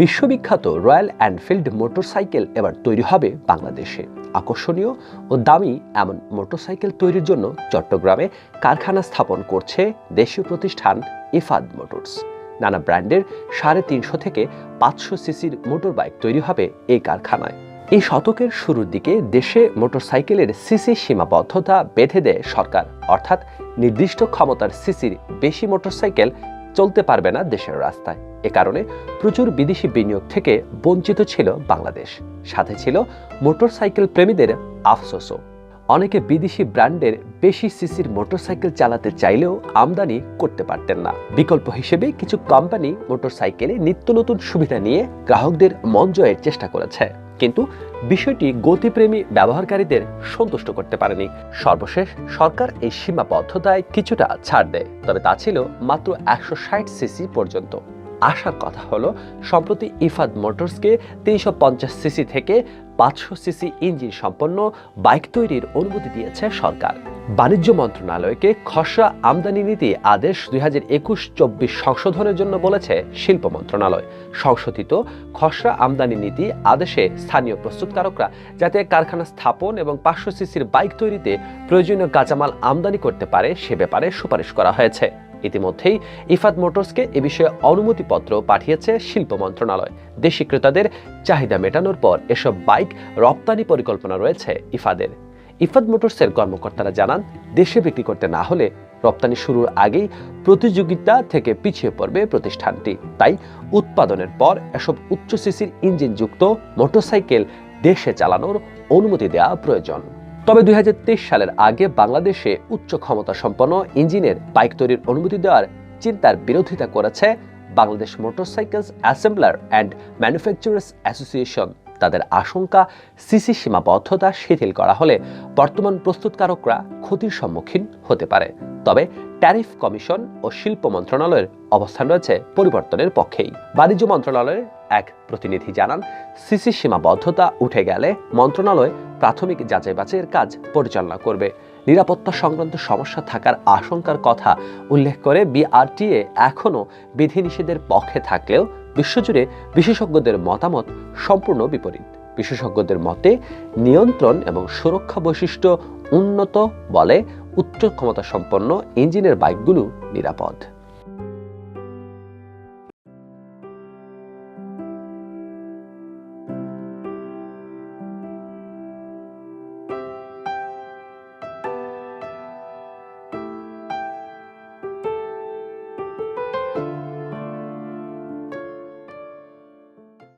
বিশ্ববিখ্যাত royal Enfield motorcycle এবার তৈরি হবে বাংলাদেশে। আকর্ষণীয় ও দামি এমন মোটরসাইকেল তৈরির জন্য চট্টগ্রামে কারখানা স্থাপন করছে দেশীয় প্রতিষ্ঠান ইফাদ মোটরস। নানা ব্র্যান্ডের 350 থেকে 500 সিসির মোটর বাইক তৈরি হবে এই কারখানায়। এই শতকের শুরুর দিকে দেশে মোটরসাইকেলের সিসি সীমাবদ্ধতা বেঁধে দেয় সরকার, অর্থাৎ নির্দিষ্ট ক্ষমতার সিসির বেশি মোটরসাইকেল চলতে পারবে না দেশের রাস্তায়। এ কারণে প্রচুর বিদেশি বিনিয়োগ থেকে বঞ্চিত ছিল বাংলাদেশ। সাথে ছিল মোটরসাইকেল প্রেমীদের আফসোসও। অনেকে বিদেশি ব্র্যান্ডের বেশি সিসির মোটরসাইকেল চালাতে চাইলেও আমদানি করতে পারতেন না। বিকল্প হিসেবে কিছু কোম্পানি মোটরসাইকেলে নিত্য নতুন সুবিধা নিয়ে গ্রাহকদের মন জয়ের চেষ্টা করেছে, কিন্তু বিষয়টি গতিপ্রেমী ব্যবহারকারীদের সন্তুষ্ট করতে পারেনি। সর্বশেষ সরকার এই সীমাবদ্ধতায় কিছুটা ছাড় দেয়, তবে তা ছিল মাত্র 160 সিসি পর্যন্ত। আসার কথা হলো, সম্প্রতি ইফাদ মোটরসকে 350 সিসি থেকে 500 সিসি ইঞ্জিন সম্পন্ন বাইক তৈরির অনুমতি দিয়েছে সরকার। বাণিজ্য মন্ত্রণালয়কে খসড়া আমদানি নীতি আদেশ 2021-24 সংশোধনের জন্য বলেছে শিল্প মন্ত্রণালয়। সংশোধিত খসড়া আমদানি নীতি আদেশে স্থানীয় প্রস্তুতকারকরা যাতে কারখানা স্থাপন এবং 500 সিসির বাইক তৈরিতে প্রয়োজনীয় কাঁচামাল আমদানি করতে পারে সে ব্যাপারে সুপারিশ করা হয়েছে। ইতিমধ্যেই ইফাদ মোটরসকে এ বিষয়ে অনুমতিপত্র পাঠিয়েছে শিল্প মন্ত্রণালয়। দেশি ক্রেতাদের চাহিদা মেটানোর পর এসব বাইক রপ্তানি পরিকল্পনা রয়েছে ইফাদের। ইফাদ মোটরসের কর্মকর্তারা জানান, দেশে বিক্রি করতে না হলে রপ্তানি শুরুর আগেই প্রতিযোগিতা থেকে পিছিয়ে পড়বে প্রতিষ্ঠানটি। তাই উৎপাদনের পর এসব উচ্চ সিসির ইঞ্জিনযুক্ত মোটরসাইকেল দেশে চালানোর অনুমতি দেওয়া প্রয়োজন। তবে 2023 সালের আগে বাংলাদেশে উচ্চ ক্ষমতা সম্পন্ন ইঞ্জিনের বাইক তৈরির অনুমতি দেওয়ার চিন্তার বিরোধিতা করেছে Bangladesh motorcycles assembler and manufacturers association. তাদের আশঙ্কা, সিসি সীমাবদ্ধতা শিথিল করা হলে বর্তমান প্রস্তুতকারকরা ক্ষতির সম্মুখীন হতে পারে। তবে ট্যারিফ কমিশন ও শিল্প মন্ত্রণালয়ের অবস্থান রয়েছে পরিবর্তনের পক্ষেই। বাণিজ্য মন্ত্রণালয়ের এক প্রতিনিধি জানান, সিসি সীমাবদ্ধতা উঠে গেলে মন্ত্রণালয় প্রাথমিক যাচাই বাছাইয়ের কাজ পরিচালনা করবে। নিরাপত্তা সংক্রান্ত সমস্যা থাকার আশঙ্কার কথা উল্লেখ করে বিআরটিএ এখনও বিধিনিষেধের পক্ষে থাকলেও বিশ্বজুড়ে বিশেষজ্ঞদের মতামত সম্পূর্ণ বিপরীত। বিশেষজ্ঞদের মতে নিয়ন্ত্রণ এবং সুরক্ষা বৈশিষ্ট্য উন্নত বলে উচ্চ ক্ষমতা সম্পন্ন ইঞ্জিনের বাইকগুলো নিরাপদ।